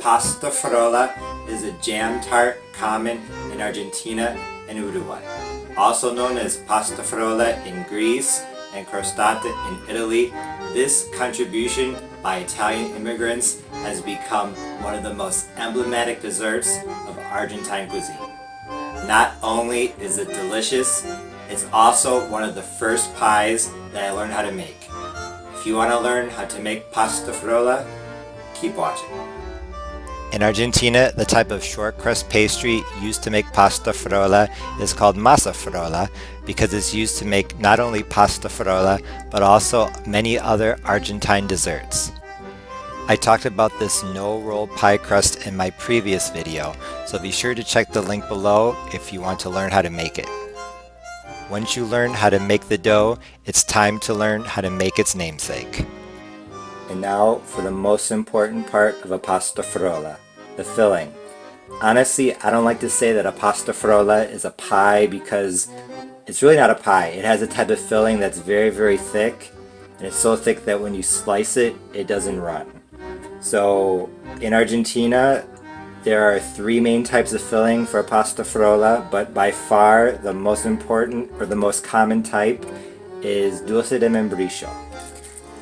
Pastafrola is a jam tart common in Argentina and Uruguay. Also known as Pastafrola in Greece and Crostata in Italy, this contribution by Italian immigrants has become one of the most emblematic desserts of Argentine cuisine. Not only is it delicious, it's also one of the first pies that I learned how to make. If you want to learn how to make pastafrola, keep watching. In Argentina, the type of short crust pastry used to make pastafrola is called masa frola because it's used to make not only pastafrola but also many other Argentine desserts. I talked about this no-roll pie crust in my previous video, so be sure to check the link below if you want to learn how to make it. Once you learn how to make the dough, it's time to learn how to make its namesake. And now for the most important part of a pastafrola, the filling. Honestly, I don't like to say that a pastafrola is a pie because it's really not a pie. It has a type of filling that's very, very thick, and it's so thick that when you slice it, it doesn't run. So in Argentina, there are three main types of filling for a pastafrola, but by far the most important or the most common type is dulce de membrillo.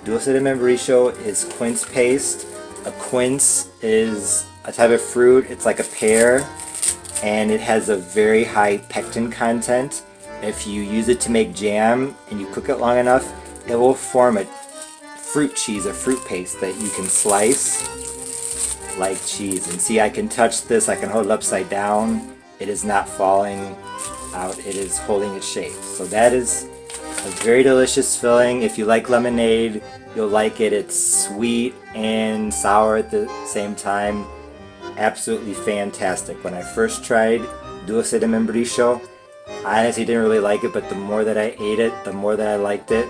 Dulce de membrillo is quince paste. A quince is a type of fruit. It's like a pear, and it has a very high pectin content. If you use it to make jam and you cook it long enough, it will form a fruit cheese, a fruit paste that you can slice like cheese. And see, I can touch this, I can hold it upside down. It is not falling out, it is holding its shape. So that is a very delicious filling. If you like lemonade, you'll like it. It's sweet and sour at the same time. Absolutely fantastic. When I first tried dulce de membrillo, I honestly didn't really like it, but the more that I ate it, the more that I liked it.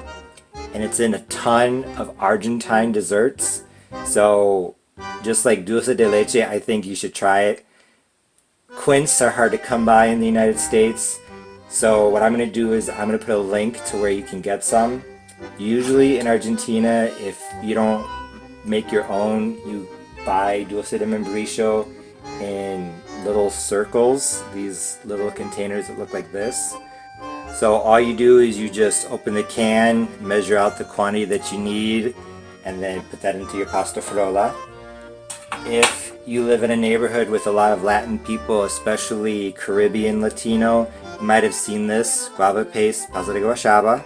And it's in a ton of Argentine desserts. So just like dulce de leche, I think you should try it. Quince are hard to come by in the United States. So what I'm going to do is I'm going to put a link to where you can get some. Usually in Argentina, if you don't make your own, you buy dulce de membrillo in little circles, these little containers that look like this. So all you do is you just open the can, measure out the quantity that you need, and then put that into your pastafrola. If you live in a neighborhood with a lot of Latin people, especially Caribbean Latino, you might have seen this, guava paste, pasta de guayaba.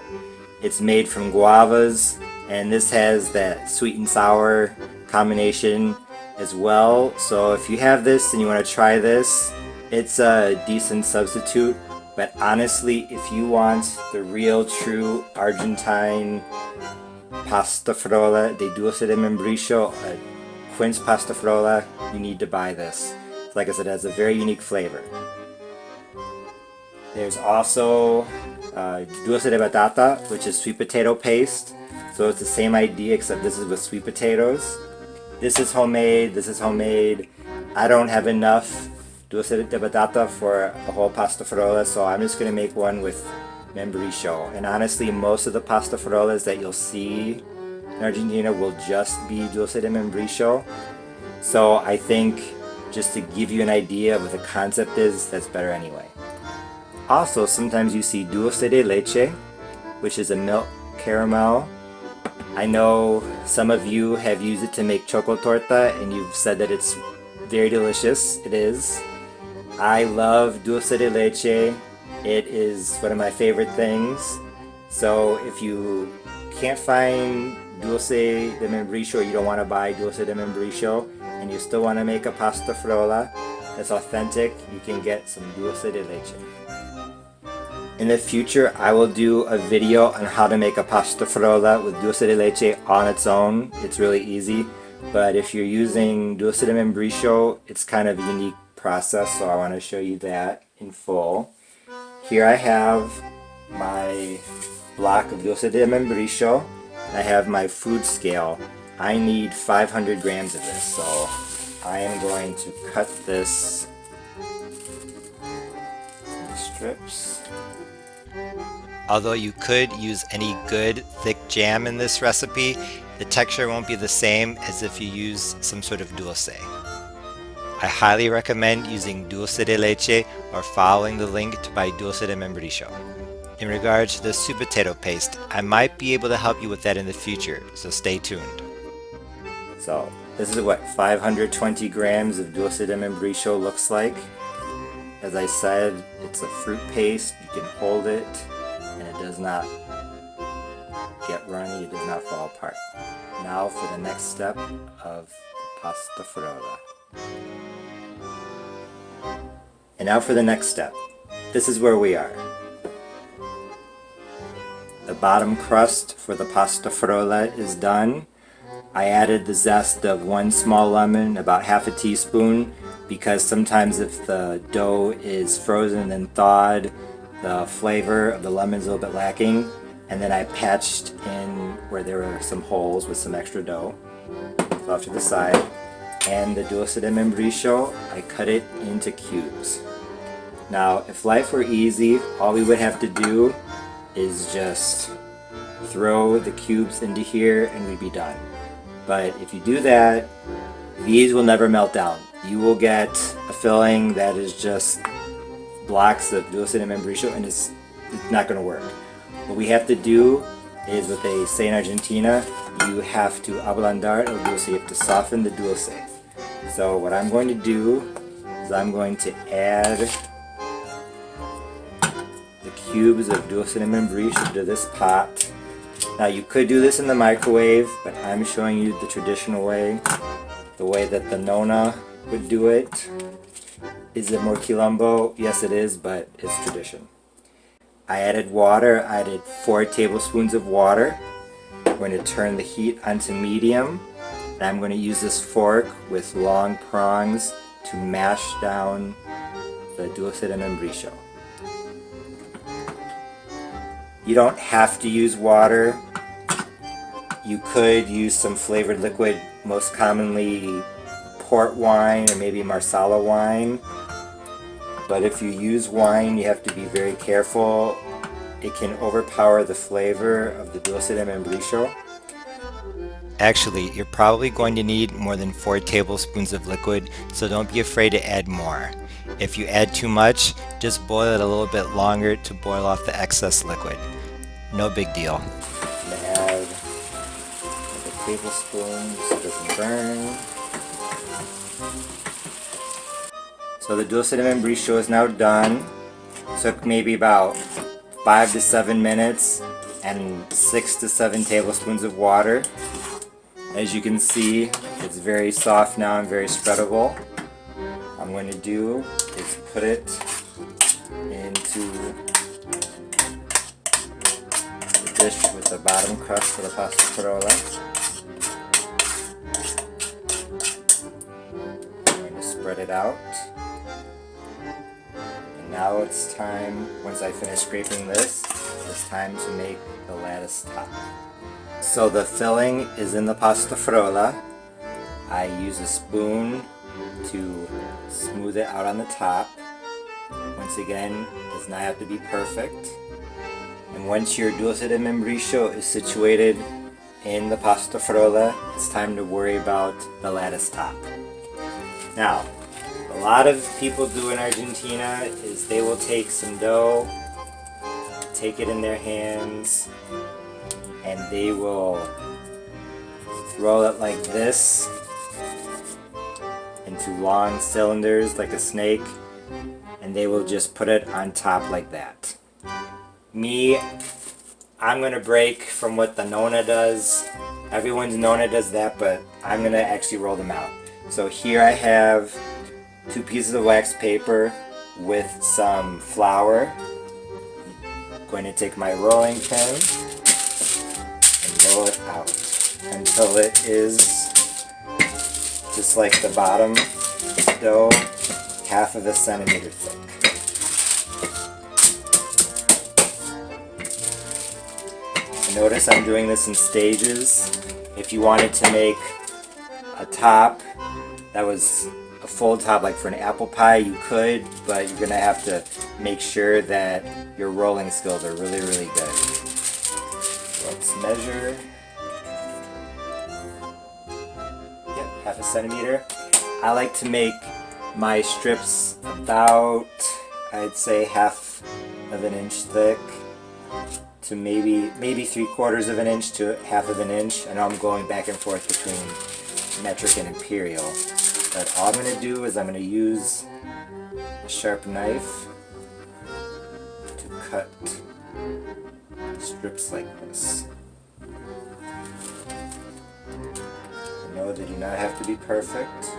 It's made from guavas, and this has that sweet and sour combination as well. So if you have this and you want to try this, it's a decent substitute. But honestly, if you want the real, true Argentine pastafrola de dulce de membrillo, a quince pastafrola, you need to buy this. Like I said, it has a very unique flavor. There's also dulce de batata, which is sweet potato paste. So it's the same idea, except this is with sweet potatoes. This is homemade, this is homemade. I don't have enough dulce de batata for a whole pastafrola, so I'm just going to make one with membrillo. And honestly, most of the pastafrolas that you'll see in Argentina will just be dulce de membrillo. So I think just to give you an idea of what the concept is, that's better anyway. Also, sometimes you see dulce de leche, which is a milk caramel. I know some of you have used it to make choco torta, and you've said that it's very delicious. It is. I love dulce de leche. It is one of my favorite things. So if you can't find dulce de membrillo, you don't want to buy dulce de membrillo, and you still want to make a pastafrola that's authentic, you can get some dulce de leche. In the future, I will do a video on how to make a pastafrola with dulce de leche on its own. It's really easy, but if you're using dulce de membrillo, it's kind of a unique process, so I want to show you that in full. Here I have my block of dulce de membrillo. I have my food scale. I need 500 grams of this, so I am going to cut this into strips. Although you could use any good thick jam in this recipe, the texture won't be the same as if you use some sort of dulce. I highly recommend using dulce de leche or following the link to buy dulce de membrillo. In regards to the sweet potato paste, I might be able to help you with that in the future, so stay tuned. So this is what 520 grams of dulce de membrillo looks like. As I said, it's a fruit paste. You can hold it and it does not get runny, it does not fall apart. Now for the next step of the pastafrola. And now for the next step. This is where we are. The bottom crust for the pastafrola is done. I added the zest of 1 small lemon, about half a teaspoon, because sometimes if the dough is frozen and thawed, the flavor of the lemon is a little bit lacking. And then I patched in where there were some holes with some extra dough, off to the side. And the dulce de membrillo, I cut it into cubes. Now, if life were easy, all we would have to do is just throw the cubes into here and we'd be done. But if you do that, these will never melt down. You will get a filling that is just blocks of dulce de membrillo and it's not going to work. What we have to do is what they say in Argentina, you have to ablandar el dulce, you have to soften the dulce. So what I'm going to do is I'm going to add the cubes of dulce de membrillo to this pot. Now you could do this in the microwave, but I'm showing you the traditional way, the way that the nona would do it. Is it more quilombo? Yes it is, but it's tradition. I added water. I added 4 tablespoons of water. I'm going to turn the heat onto medium. And I'm going to use this fork with long prongs to mash down the dulce de membrillo. You don't have to use water. You could use some flavored liquid, most commonly port wine or maybe marsala wine. But if you use wine, you have to be very careful. It can overpower the flavor of the dulce de membrillo. Actually, you're probably going to need more than 4 tablespoons of liquid, so don't be afraid to add more. If you add too much, just boil it a little bit longer to boil off the excess liquid. No big deal. I'm going to add a tablespoon so it doesn't burn. So the dulce de membrillo is now done. Took maybe about 5 to 7 minutes and 6 to 7 tablespoons of water. As you can see, it's very soft now and very spreadable. What I'm going to do is put it into the dish with the bottom crust for the pastafrola. I'm going to spread it out. Now it's time, once I finish scraping this, it's time to make the lattice top. So the filling is in the pastafrola. I use a spoon to smooth it out on the top. Once again, it does not have to be perfect. And once your dulce de membrillo is situated in the pastafrola, it's time to worry about the lattice top. Now, a lot of people do in Argentina is they will take some dough, take it in their hands, and they will roll it like this into long cylinders like a snake, and they will just put it on top like that. Me, I'm going to break from what the nona does. Everyone's nona does that, but I'm going to actually roll them out. So here I have 2 pieces of wax paper with some flour. I'm going to take my rolling pin and roll it out until it is just like the bottom dough, half of a centimeter thick. And notice I'm doing this in stages. If you wanted to make a top that was a full top like for an apple pie, you could, but you're gonna have to make sure that your rolling skills are really, really good. Let's measure. Yep, half a centimeter. I like to make my strips about, I'd say, half of an inch thick to maybe 3/4 of an inch to half of an inch. I know I'm going back and forth between metric and imperial, but all I'm going to do is I'm going to use a sharp knife to cut strips like this. No, they do not have to be perfect.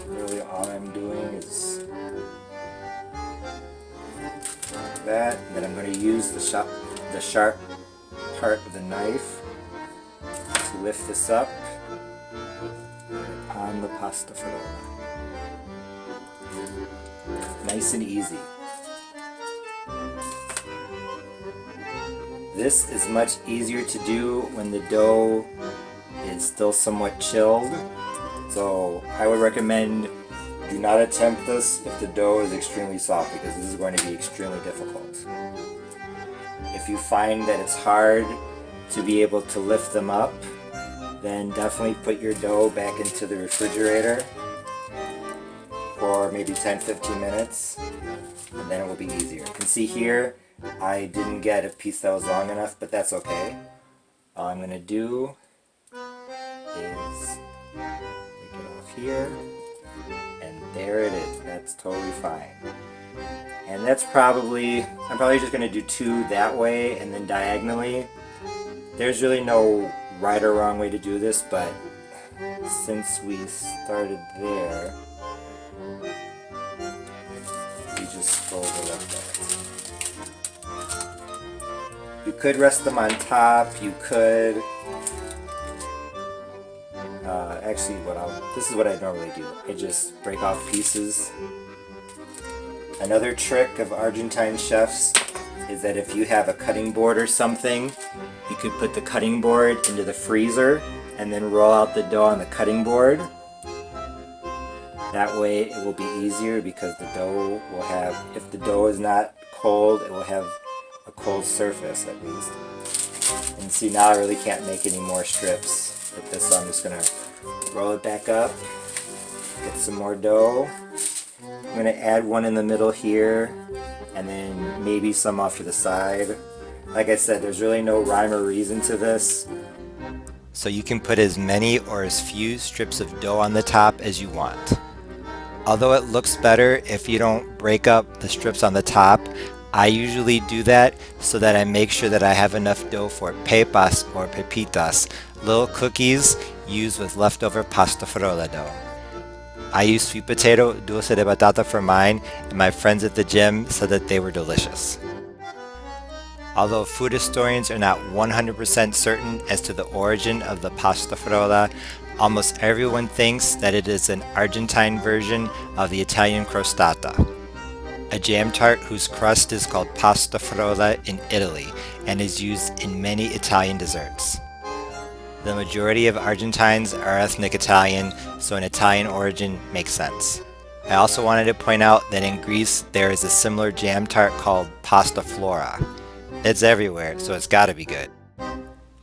Really all I'm doing is like that. And then I'm going to use the sharp part of the knife to lift this up on the pastafrola. Nice and easy. This is much easier to do when the dough is still somewhat chilled, so I would recommend do not attempt this if the dough is extremely soft, because this is going to be extremely difficult. If you find that it's hard to be able to lift them up, then definitely put your dough back into the refrigerator for maybe 10-15 minutes, and then it will be easier. You can see here I didn't get a piece that was long enough, but that's okay. All I'm going to do is take it off here, and there it is. That's totally fine. And that's I'm probably just going to do two that way and then diagonally. There's really no right or wrong way to do this, but since we started there, we just fold it like that. You could rest them on top, you could actually this is what I normally do. I just break off pieces. Another trick of Argentine chefs is that if you have a cutting board or something, you could put the cutting board into the freezer and then roll out the dough on the cutting board. That way it will be easier, because the dough will have, if the dough is not cold, it will have a cold surface at least. And see, now I really can't make any more strips with this, so I'm just going to roll it back up, get some more dough. I'm going to add one in the middle here, and then maybe some off to the side. Like I said, there's really no rhyme or reason to this. So you can put as many or as few strips of dough on the top as you want. Although it looks better if you don't break up the strips on the top, I usually do that so that I make sure that I have enough dough for pepas or pepitas, little cookies used with leftover pastafrola dough. I use sweet potato dulce de batata for mine, and my friends at the gym said that they were delicious. Although food historians are not 100% certain as to the origin of the pastafrola, almost everyone thinks that it is an Argentine version of the Italian Crostata, a jam tart whose crust is called pastafrola in Italy and is used in many Italian desserts. The majority of Argentines are ethnic Italian, so an Italian origin makes sense. I also wanted to point out that in Greece there is a similar jam tart called pastaFLORA. It's everywhere, so it's gotta be good.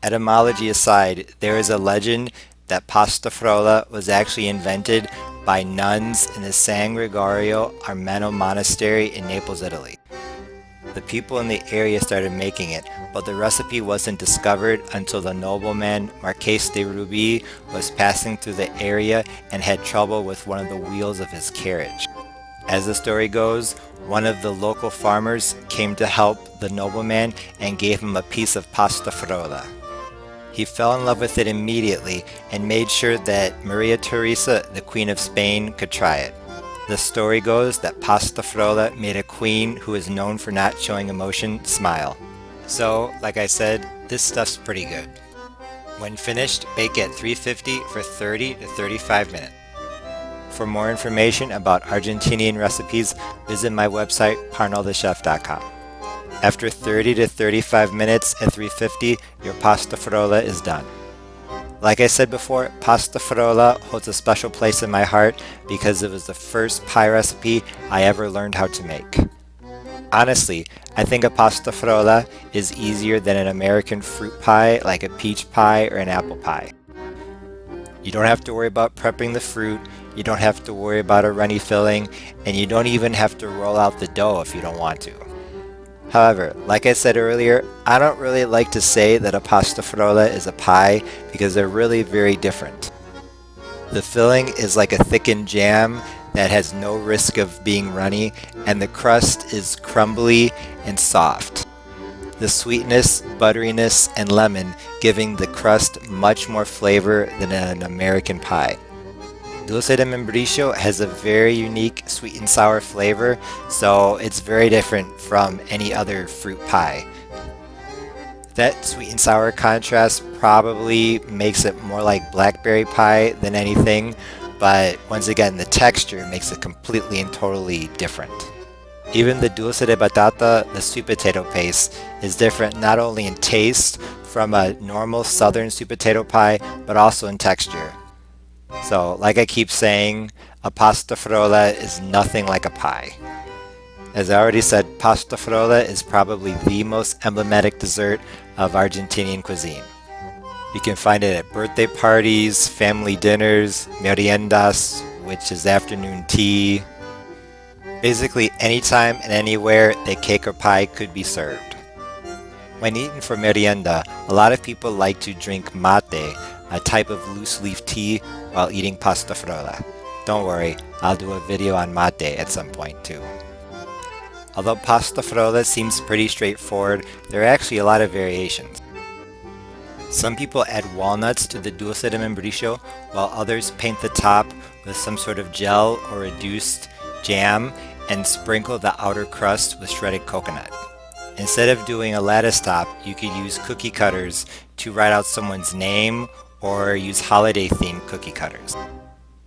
Etymology aside, there is a legend that pastafrola was actually invented by nuns in the San Gregorio Armeno monastery in Naples, Italy. The people in the area started making it, but the recipe wasn't discovered until the nobleman Marques de Rubi was passing through the area and had trouble with one of the wheels of his carriage. As the story goes, one of the local farmers came to help the nobleman and gave him a piece of pastafrola. He fell in love with it immediately and made sure that Maria Teresa, the Queen of Spain, could try it. The story goes that pastafrola made a queen who is known for not showing emotion smile. So, like I said, this stuff's pretty good. When finished, bake at 350 for 30 to 35 minutes. For more information about Argentinian recipes, visit my website, parnellthechef.com. After 30 to 35 minutes at 350, your pastafrola is done. Like I said before, pastafrola holds a special place in my heart because it was the first pie recipe I ever learned how to make. Honestly, I think a pastafrola is easier than an American fruit pie like a peach pie or an apple pie. You don't have to worry about prepping the fruit, You don't have to worry about a runny filling, and you don't even have to roll out the dough if you don't want to. However, like I said earlier, I don't really like to say that a pastafrola is a pie because they're really very different. The filling is like a thickened jam that has no risk of being runny, and the crust is crumbly and soft. The sweetness, butteriness, and lemon giving the crust much more flavor than an American pie. Dulce de membrillo has a very unique sweet and sour flavor, so it's very different from any other fruit pie. That sweet and sour contrast probably makes it more like blackberry pie than anything, but once again, the texture makes it completely and totally different. Even the dulce de batata, the sweet potato paste, is different not only in taste from a normal southern sweet potato pie, but also in texture. So, like I keep saying, a pastafrola is nothing like a pie. As I already said, pastafrola is probably the most emblematic dessert of Argentinian cuisine. You can find it at birthday parties, family dinners, meriendas, which is afternoon tea. Basically, anytime and anywhere that cake or pie could be served. When eaten for merienda, a lot of people like to drink mate, a type of loose leaf tea, while eating pastafrola. Don't worry, I'll do a video on mate at some point too. Although pastafrola seems pretty straightforward, there are actually a lot of variations. Some people add walnuts to the dulce de membrillo, while others paint the top with some sort of gel or reduced jam and sprinkle the outer crust with shredded coconut. Instead of doing a lattice top, you could use cookie cutters to write out someone's name or use holiday-themed cookie cutters.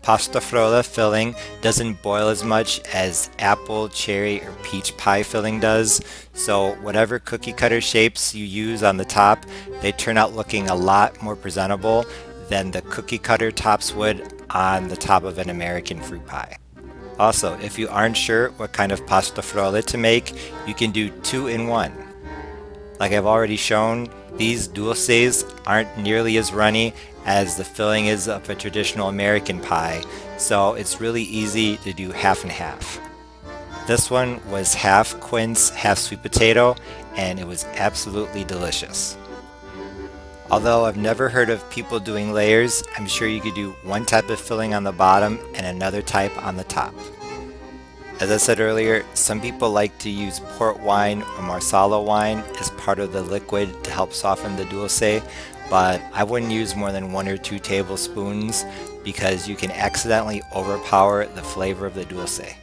Pastafrola filling doesn't boil as much as apple, cherry, or peach pie filling does, so whatever cookie cutter shapes you use on the top, they turn out looking a lot more presentable than the cookie cutter tops would on the top of an American fruit pie. Also, if you aren't sure what kind of pastafrola to make, you can do 2 in 1. Like I've already shown, these dulces aren't nearly as runny as the filling is of a traditional American pie, so it's really easy to do half and half. This one was half quince, half sweet potato, and it was absolutely delicious. Although I've never heard of people doing layers, I'm sure you could do one type of filling on the bottom and another type on the top. As I said earlier, some people like to use port wine or marsala wine as part of the liquid to help soften the dulce, but I wouldn't use more than 1 or 2 tablespoons because you can accidentally overpower the flavor of the dulce.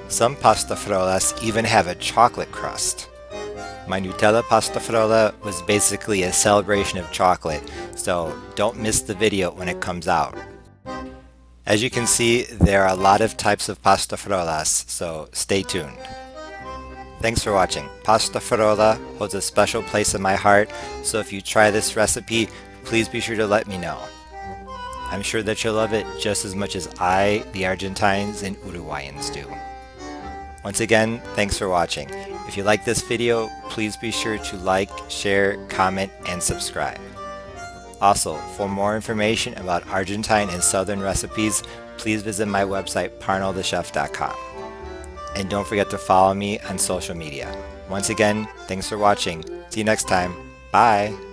Some pastafrolas even have a chocolate crust. My Nutella pastafrola was basically a celebration of chocolate, so don't miss the video when it comes out. As you can see, there are a lot of types of pastafrolas, so stay tuned. Thanks for watching. Pastafrola holds a special place in my heart, so if you try this recipe, please be sure to let me know. I'm sure that you'll love it just as much as I, the Argentines, and Uruguayans do. Once again, thanks for watching. If you like this video, please be sure to like, share, comment, and subscribe. Also, for more information about Argentine and Southern recipes, please visit my website parnellthechef.com. And don't forget to follow me on social media. Once again, thanks for watching. See you next time. Bye!